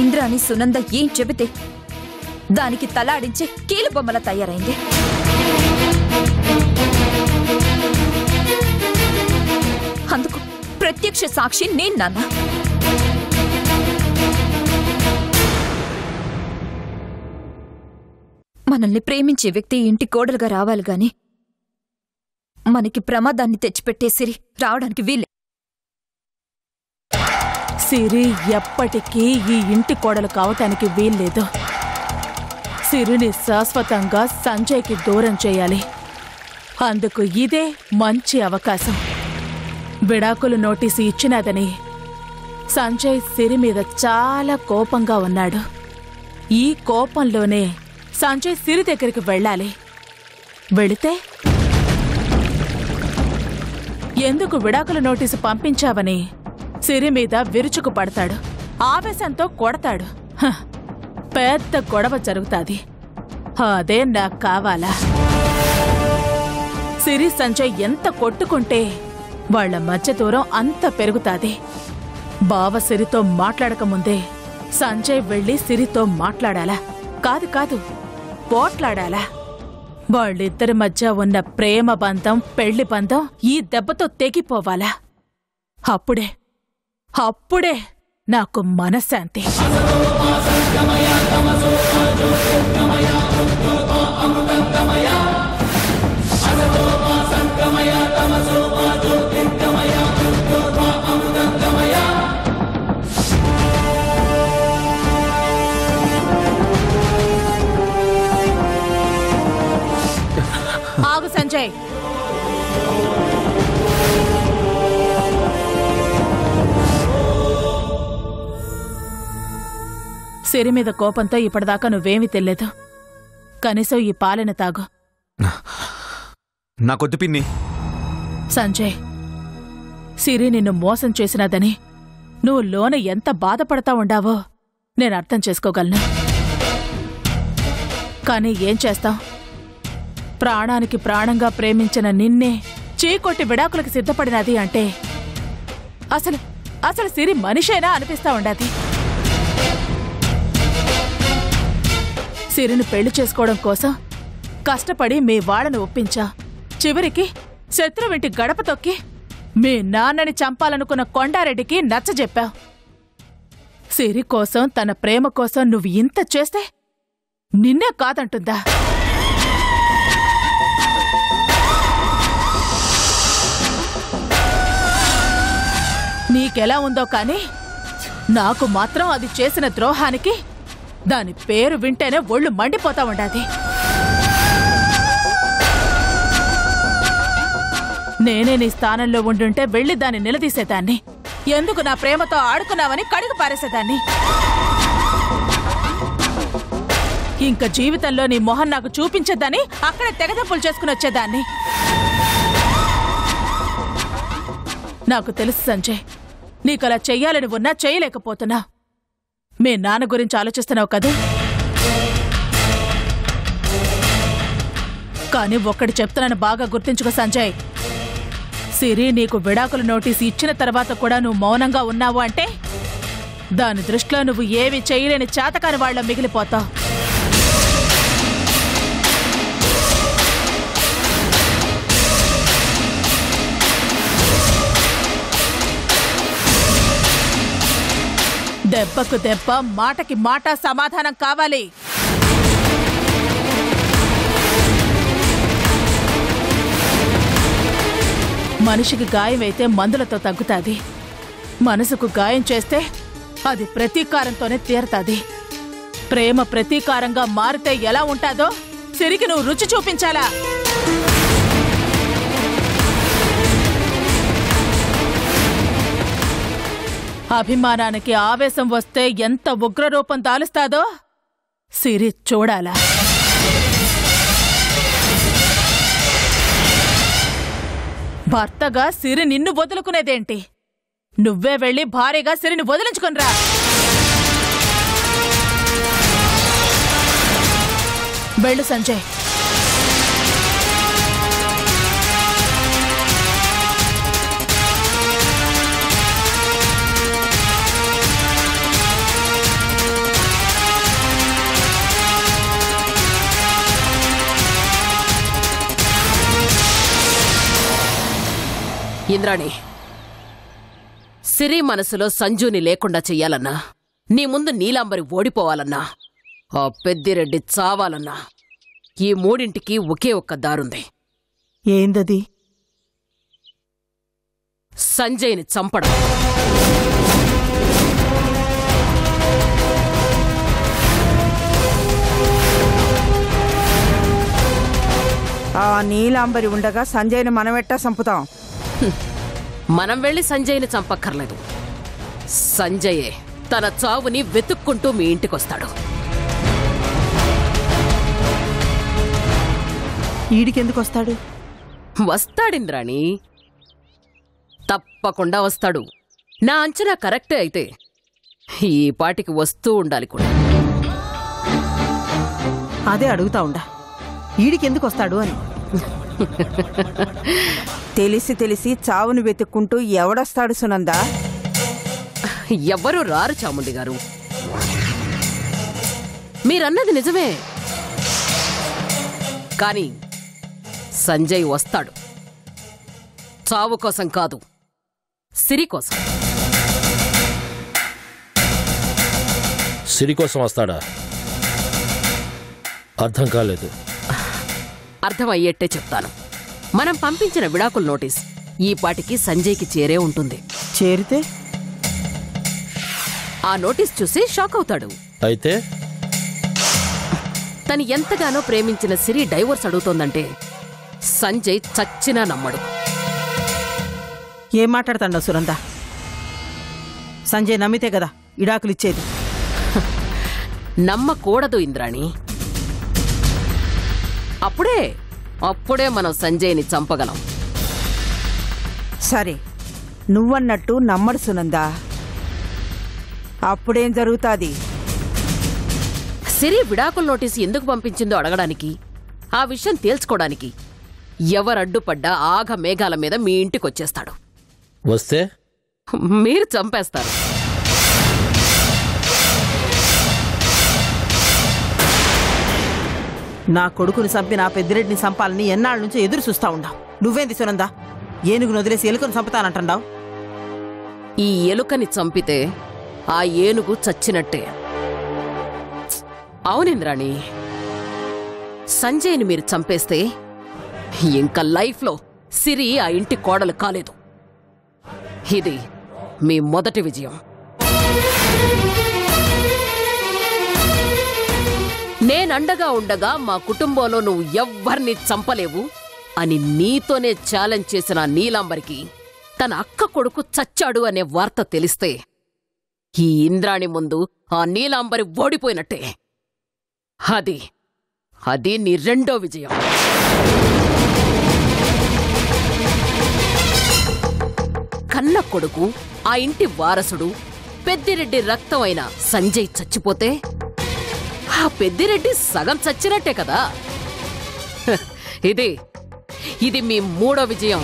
ఇంద్రాని సునంద ఏం చెబితే దానికి తలాడించే కీలుబొమ్మల తయారైంది. అందుకు ప్రత్యక్ష సాక్షి నేను నాన్న. మనల్ని ప్రేమించే వ్యక్తి ఇంటి కోడలుగా రావాలి గాని మనకి ప్రమాదాన్ని తెచ్చిపెట్టే సిరి రావడానికి వీలే. సిరి ఎప్పటికీ ఈ ఇంటి కోడలు కావటానికి వీల్లేదు. సిరిని శాశ్వతంగా సంజయ్కి దూరం చేయాలి. అందుకు ఇదే మంచి అవకాశం. విడాకులు నోటీసు ఇచ్చినదని సంజయ్ సిరి మీద చాలా కోపంగా ఉన్నాడు. ఈ కోపంలోనే సంజయ్ సిరి దగ్గరికి వెళ్ళాలి. వెళితే ఎందుకు విడాకుల నోటీసు పంపించావని సిరి మీద విరుచుకు పడతాడు. ఆవేశంతో కొడతాడు. పెద్ద గొడవ జరుగుతాది. అదే నాకు కావాలా? సిరి సంజయ్ ఎంత కొట్టుకుంటే వాళ్ల మధ్య దూరం అంత పెరుగుతాది. బావ సిరితో మాట్లాడకముందే సంజయ్ వెళ్లి సిరితో మాట్లాడాలా? కాదు పోట్లాడాలా? వాళ్ళిద్దరి మధ్య ఉన్న ప్రేమ బంధం, పెళ్లి బంధం ఈ దెబ్బతో తెగిపోవాలా? అప్పుడే నాకు మనశ్శాంతి. ఆగు సంజయ్. సిరి మీద కోపంతో ఇప్పటిదాకా నువ్వేమీ తెలియదు. కనీసం ఈ పాలన తాగు. నాకొద్దు పిన్ని. సంజయ్, సిరి నిన్ను మోసం చేసినదని నువ్వు లోన ఎంత బాధపడతా ఉండావో నేను అర్థం చేసుకోగలను. కానీ ఏం చేస్తాం? ప్రాణానికి ప్రాణంగా ప్రేమించిన నిన్నే చీకొట్టి విడాకులకు సిద్ధపడినది అంటే అసలు సిరి మనిషేనా అనిపిస్తా ఉండాది. సిరిని పెళ్లి చేసుకోవడం కోసం కష్టపడి మీ వాళ్ళను ఒప్పించా. చివరికి శత్రువింటి గడప తొక్కి మీ నాన్నని చంపాలనుకున్న కొండారెడ్డికి నచ్చజెప్పావు. సిరి కోసం, తన ప్రేమ కోసం నువ్వు ఇంత చేస్తే నిన్నే కాదంటుందా? నీకెలా ఉందో కాని నాకు మాత్రం అది చేసిన ద్రోహానికి దాని పేరు వింటేనే ఒళ్ళు మండిపోతా ఉండాది. నేనే నీ స్థానంలో ఉండుంటే వెళ్లి దాన్ని నిలదీసేదాన్ని. ఎందుకు నా ప్రేమతో ఆడుకున్నావని కడుగు పారేసేదాన్ని. ఇంక జీవితంలో నీ మొహం నాకు చూపించేదాన్ని అక్కడే తెగదెప్పులు చేసుకుని వచ్చేదాన్ని. నాకు తెలుసు సంజయ్, నీకలా చెయ్యాలని ఉన్నా చేయలేకపోతున్నా. మీ నాన్న గురించి ఆలోచిస్తున్నావు కదూ? కానీ ఒక్కటి చెప్తున్నాను, బాగా గుర్తించుకో సంజయ్. సిరి నీకు విడాకుల నోటీసు ఇచ్చిన తర్వాత కూడా నువ్వు మౌనంగా ఉన్నావు అంటే దాని దృష్టిలో నువ్వు ఏవి చేయలేని చేతకాని వాళ్ళ మిగిలిపోతావు. దెబ్బకు దెబ్బ, మాటకి మాట సమాధానం కావాలి. మనిషికి గాయమైతే మందులతో తగ్గుతాది. మనసుకు గాయం చేస్తే అది ప్రతీకారంతోనే తీరతాది. ప్రేమ ప్రతీకారంగా మారితే ఎలా ఉంటాదో సిరికి నువ్వు రుచి చూపించాలా? అభిమానానికి ఆవేశం వస్తే ఎంత ఉగ్రరూపం దాలుస్తాదో సిరి చూడాలా? భర్తగా సిరి నిన్ను వదులుకునేదేంటి? నువ్వే వెళ్ళి భారీగా సిరిని వదిలించుకునిరా. వెళ్ళు సంజయ్. ఇంద్రాణి, సిరి మనసులో సంజుని లేకుండా చెయ్యాలన్నా, నీ ముందు నీలాంబరి ఓడిపోవాలన్నా, ఆ పెద్దిరెడ్డి చావాలన్నా ఈ మూడింటికి ఒకే ఒక్క దారుంది. ఏందది? సంజయ్ని చంపడం. ఆ నీలాంబరి ఉండగా సంజయ్ని మనమెట్టా చంపుతాం? మనం వెళ్ళి సంజయ్ని చంపక్కర్లేదు. సంజయే తన చావుని వెతుక్కుంటూ మీ ఇంటికొస్తాడు. ఈడికెందుకు వస్తాడు? వస్తాడింద్రాణి, తప్పకుండా వస్తాడు. నా అంచనా కరెక్టే అయితే ఈ పాటికి వస్తూ ఉండాలి కూడా. అదే అడుగుతా ఉండా, ఈడికెందుకు వస్తాడు అని. తెలిసి తెలిసి చావును వెతుక్కుంటూ ఎవడొస్తాడు సునందా? ఎవ్వరూ రారు చాముండి గారు. మీరన్నది నిజమే, కానీ సంజయ్ వస్తాడు. చావు కోసం కాదు, సిరి కోసం. సిరి కోసం వస్తాడా? అర్థం కాలేదు. అర్థమయ్యేట్టే చెప్తాను. మనం పంపించిన విడాకుల నోటీస్ ఈ పాటికి సంజయ్కి చేరే ఉంటుంది. చేరితే ఆ నోటీస్ చూసి షాక్ అవుతాడు. అయితే తను ఎంతగానో ప్రేమించిన సిరి డైవోర్స్ అడుగుతోందంటే సంజయ్ చచ్చినా నమ్మడు. ఏం మాట్లాడుతాండో సునంద? సంజయ్ నమ్మితే కదా ఇడాకులిచ్చేది. నమ్మకూడదు ఇంద్రాణి. అప్పుడే మనం సంజయ్ని చంపగలం. సరే, నువ్వన్నట్టు నమ్మడు సునందా. అప్పుడేం జరుగుతాది? సిరి విడాకుల నోటీసు ఎందుకు పంపించిందో అడగడానికి, ఆ విషయం తేల్చుకోవడానికి ఎవరడ్డుపడ్డా ఆగ మేఘాల మీద మీ ఇంటికొచ్చేస్తాడు. వస్తే మీరు చంపేస్తారు. నా కొడుకుని చంపి నా పెద్దిరెడ్డిని చంపాలని ఎన్నాళ్ళ నుంచి ఎదురు చూస్తా ఉండా. నువ్వేంది సునందా? ఏనుగును వదిలేసి ఎలుకను చంపుతానంటావు. ఈ ఎలుకని చంపితే ఆ ఏనుగు చచ్చినట్టే. అవునింద్రాణి, సంజయ్ని మీరు చంపేస్తే ఇంకా లైఫ్లో సిరి ఆ ఇంటి కోడలు కాలేదు. ఇది మీ మొదటి విజయం. నేనండగా ఉండగా మా కుటుంబంలో నువ్వు ఎవ్వర్ని చంపలేవు అని నీతోనే ఛాలెంజ్ చేసిన నీలాంబరికి తన అక్క కొడుకు చచ్చాడు అనే వార్త తెలిస్తే ఈ ఇంద్రాణి ముందు ఆ నీలాంబరి ఓడిపోయినట్టే. అది నీ రెండో విజయం. కన్న కొడుకు, ఆ ఇంటి వారసుడు, పెద్దిరెడ్డి రక్తం అయిన సంజయ్ చచ్చిపోతే ఆ పెద్దిరెడ్డి సగం చచ్చినట్టే కదా. ఇది మీ మూడో విజయం.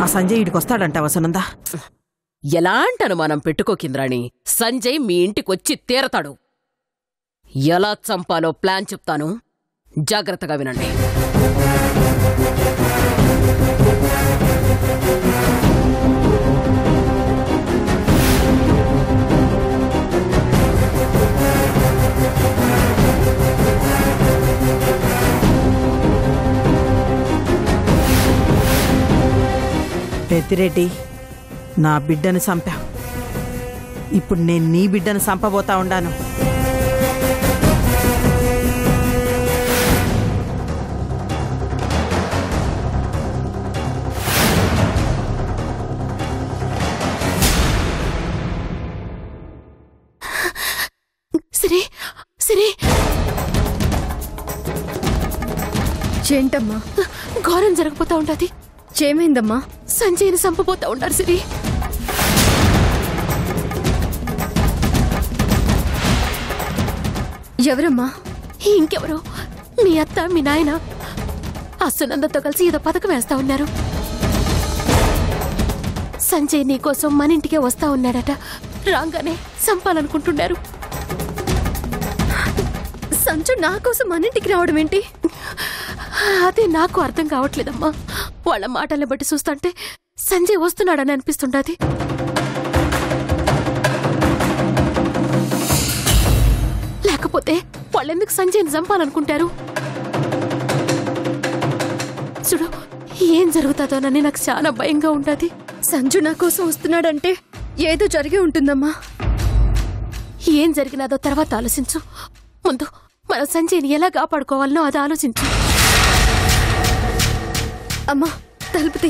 ఆ సంజయ్ ఇడికి వస్తాడంటావా సునందా? ఎలాంటి అనుమానం పెట్టుకోకింద్రాణి, సంజయ్ మీ ఇంటికొచ్చి తీరతాడు. ఎలా చంపాలో ప్లాన్ చెప్తాను, జాగ్రత్తగా వినండి. పెద్దిరెడ్డి, నా బిడ్డను చంపా. ఇప్పుడు నేను నీ బిడ్డను చంపబోతా ఉండాను. సిరి, సిరి, ఏంటమ్మా? ఘోరం జరగపోతా ఉండది. ఏమైందమ్మా? సంజయ్ని చంపబోతా ఉండారు సిరి. ఎవరమ్మా? ఇంకెవరో మీ అత్త, మీ నాయన ఆ సునందతో కలిసి ఏదో పథకం వేస్తా ఉన్నారు. సంజయ్ నీకోసం మన ఇంటికే వస్తా ఉన్నాడట. రాగానే చంపాలనుకుంటున్నారు. సంజు నా కోసం మన ఇంటికి రావడం ఏంటి? అదే నాకు అర్థం కావట్లేదమ్మా. వాళ్ళ మాటల్ని బట్టి చూస్తుంటే సంజయ్ వస్తున్నాడని అనిపిస్తుండది. లేకపోతే వాళ్ళెందుకు సంజయ్ని చంపాలనుకుంటారు? చూడు, ఏం జరుగుతుందోనని నాకు చాలా భయంగా ఉండదు. సంజు నా కోసం వస్తున్నాడంటే ఏదో జరిగి ఉంటుందమ్మా. ఏం జరిగినాదో తర్వాత ఆలోచించు. ముందు మనం సంజయ్ని ఎలా కాపాడుకోవాలనో అది ఆలోచించు. అమ్మా, తలుపుతి.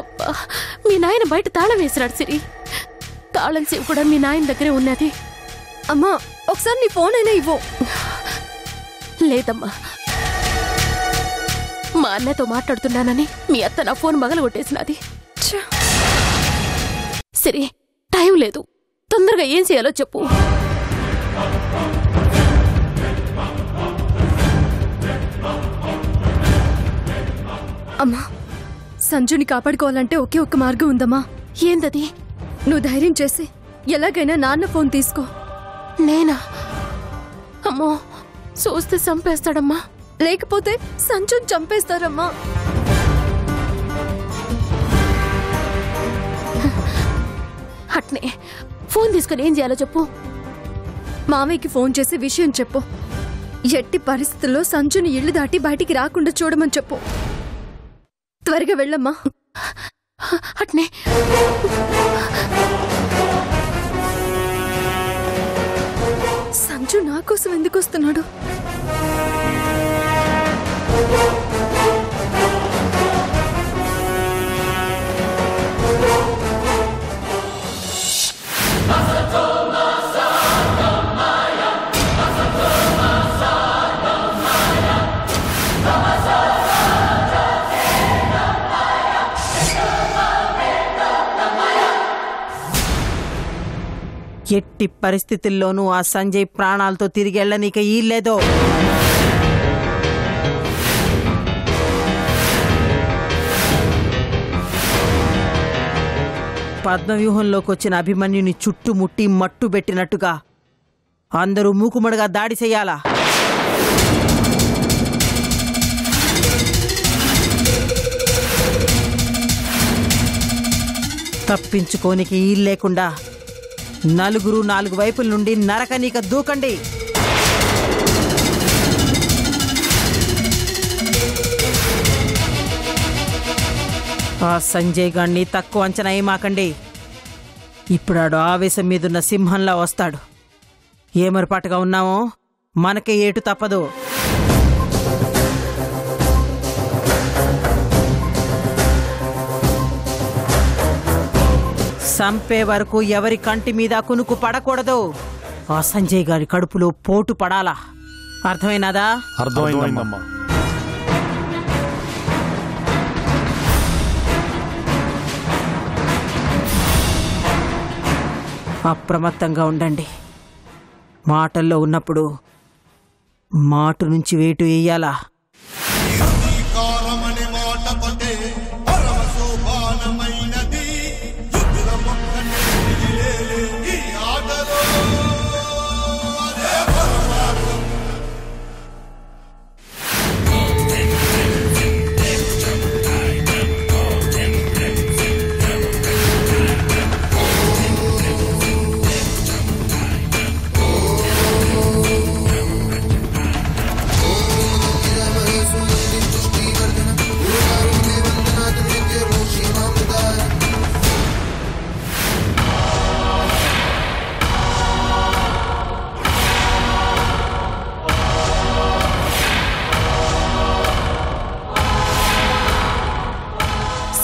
అబ్బా, మీ నాయన బయట తాళం వేసినాడు సిరి. తాళం చెవి కూడా మీ నాయన దగ్గరే ఉన్నది. అమ్మా, ఒకసారి నీ ఫోన్ అయినా ఇవ్వు. లేదమ్మా, మా అన్నతో మాట్లాడుతున్నానని మీ అత్త నా ఫోన్ మగలగొట్టేసినది. సిరి, టైం లేదు, తొందరగా ఏం చేయాలో చెప్పు. అమ్మా, సంజుని కాపాడుకోవాలంటే ఒకే ఒక్క మార్గం ఉందమ్మా. ఏందది? నువ్వు ధైర్యం చేసి ఎలాగైనా నాన్న ఫోన్ తీసుకో. నేనా? అమ్మో, చూస్తే చంపేస్తాడమ్మా. లేకపోతే సంజుని చంపేస్తారమ్మా. అట్నే ఫోన్ తీసుకుని ఏం చేయాలో చెప్పు. మామయ్యకి ఫోన్ చేసి విషయం చెప్పు. ఎట్టి పరిస్థితుల్లో సంజుని ఇళ్లు దాటి బయటికి రాకుండా చూడమని చెప్పు. త్వరగా వెళ్ళమ్మా. అట్నే. సంజు నా కోసం ఎందుకు వస్తున్నాడు? ఎట్టి పరిస్థితుల్లోనూ ఆ సంజయ్ ప్రాణాలతో తిరిగెళ్ళనీక ఈల్లేదో. పద్మవ్యూహంలోకి వచ్చిన అభిమన్యుని చుట్టుముట్టి మట్టు పెట్టినట్టుగా అందరూ మూకుమడుగా దాడి చెయ్యాలా? తప్పించుకోనికి ఈల్లేకుండా నలుగురు నాలుగు వైపుల నుండి నరకనీక దూకండి. ఆ సంజయ్ గాన్ని తక్కువ అంచనా ఏమాకండి. ఇప్పుడాడు ఆవేశం మీదున్న సింహంలా వస్తాడు. ఏమరపాటుగా ఉన్నామో మనకే ఏటు తప్పదు. సంపే వరకు ఎవరి కంటి మీద కునుకు పడకూడదు. ఆ సంజయ్ గారి కడుపులో పోటు పడాలా. అర్థమైనాదా? అర్థమైందమ్మా. అప్రమత్తంగా ఉండండి. మాటల్లో ఉన్నప్పుడు మాటు నుంచి వేటు వేయాలా.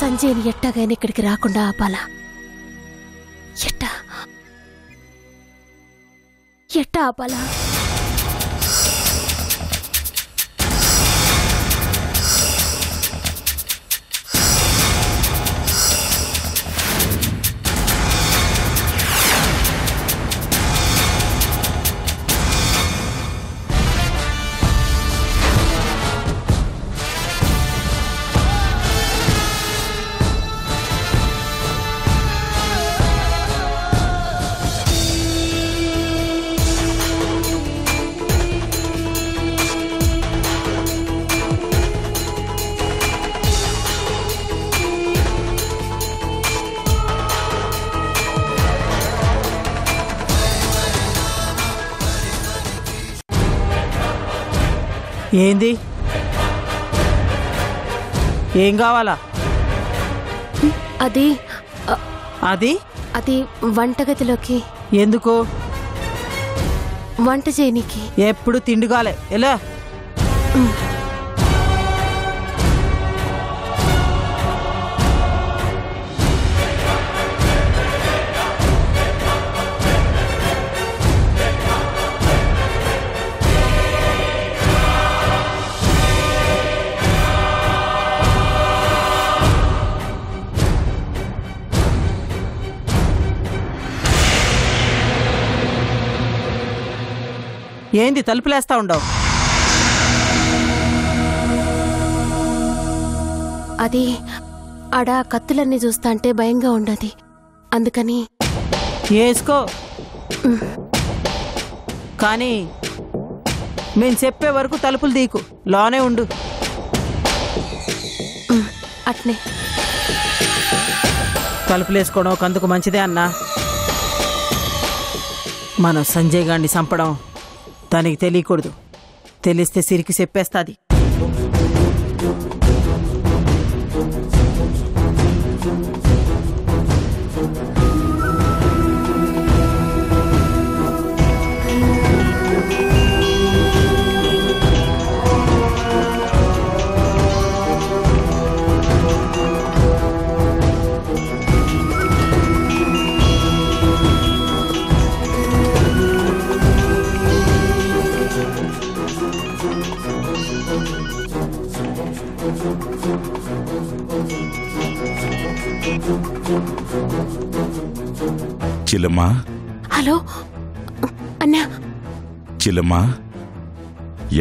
సంజయ్ని ఎట్టాగైనా ఇక్కడికి రాకుండా ఆపాలా. ఎట్టా ఆపాలా? ఏంది? ఏం కావాలా? అది అది అది వంటగదిలోకి ఎందుకు? వంట చేయనికి. ఎప్పుడు తిండిగాలే ఎలా? ఏంది తలుపులేస్తా ఉండవు? అది ఆడ కత్తులన్నీ చూస్తా అంటే భయంగా ఉండదు, అందుకని. వేసుకో, కానీ మేము చెప్పే వరకు తలుపులు తీకు, లోనే ఉండు. అట్నే. తలుపులేసుకోవడం ఒక అందుకు మంచిదే అన్నా. మనం సంజయ్ గారిని చంపడం దానికి తెలియకూడదు. తెలిస్తే సిరికి చెప్పేస్తుంది. చిలమ్మా. హలో అన్నా. చిలమ్మా,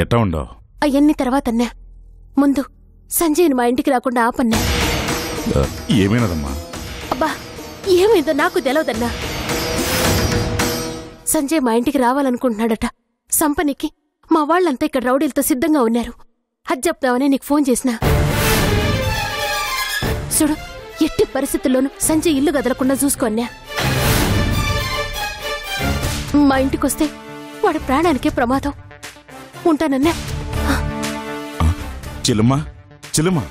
ఎట్టా ఉండవు? అవన్నీ తర్వాత అన్నా, ముందు సంజయ్ని మా ఇంటికి రాకుండా ఆపన్నా. ఏమైనదమ్మా? అబ్బా, ఏమైందో నాకు తెలవదన్నా. సంజయ్ మా ఇంటికి రావాలనుకుంటున్నాడట. సంపనికి మా వాళ్ళంతా ఇక్కడ రౌడీలతో సిద్ధంగా ఉన్నారు. అది చెప్తామని నీకు ఫోన్ చేసినా. చూడు, ఎట్టి పరిస్థితుల్లోనూ సంజయ్ ఇల్లు కదలకుండా చూసుకోన్నా. మా ఇంటికొస్తే వాడి ప్రాణానికే ప్రమాదం. ఉంటానన్నా. చిలమ్మా, చిలమ్మా.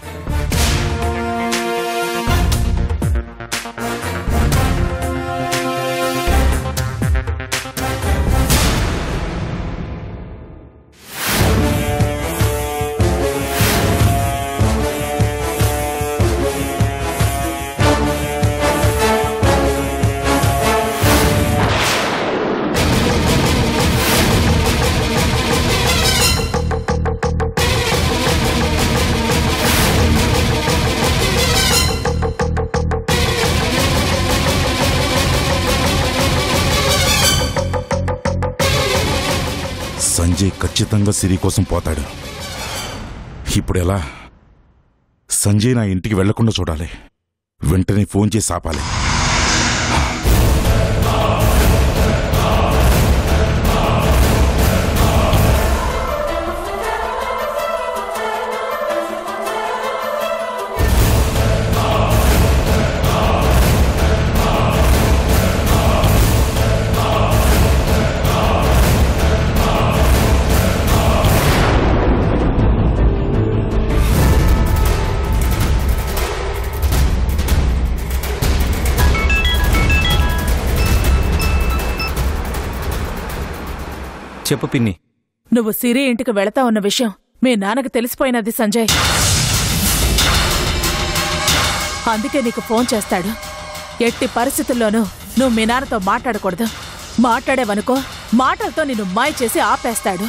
సంజయ్ ఖచ్చితంగా సిరి కోసం పోతాడు. ఇప్పుడు ఎలా? సంజయ్ నా ఇంటికి వెళ్లకుండా చూడాలి. వెంటనే ఫోన్ చేసి ఆపాలి. చెప్పు పిన్ని. నువ్వు సిరి ఇంటికి వెళతా ఉన్న విషయం మీ నాన్నకు తెలిసిపోయినది సంజయ్. అందుకే నీకు ఫోన్ చేస్తాడు. ఎట్టి పరిస్థితుల్లోనూ నువ్వు మీ నాన్నతో మాట్లాడకూడదు. మాట్లాడేవనుకో మాటలతో నిన్ను మాయ చేసి ఆపేస్తాడు.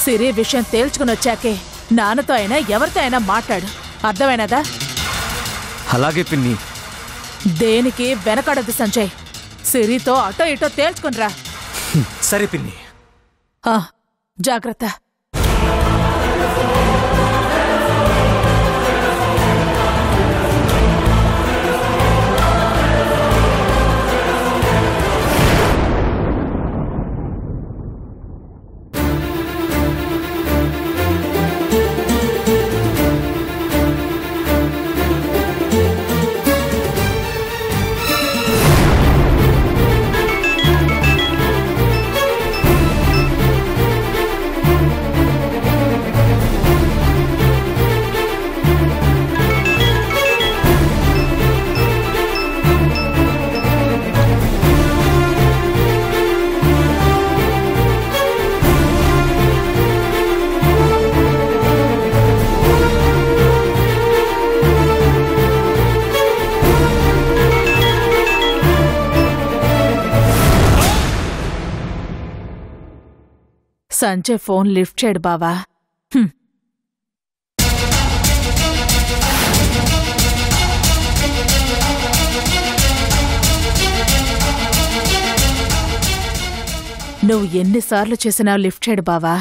సిరి విషయం తేల్చుకుని వచ్చాకే నాన్నతో అయినా ఎవరితో అయినా మాట్లాడు. అర్థమైనదా? అలాగే పిన్ని. దేనికి వెనకడదు సంజయ్. సిరితో అటో ఇటో తేల్చుకునిరా. సరే పిన్ని. జాగ్రత్త. సంజయ్ ఫోన్ లిఫ్ట్ చేయడు బావా. నువ్వు ఎన్నిసార్లు చేసినా లిఫ్ట్ చేయడు బావా.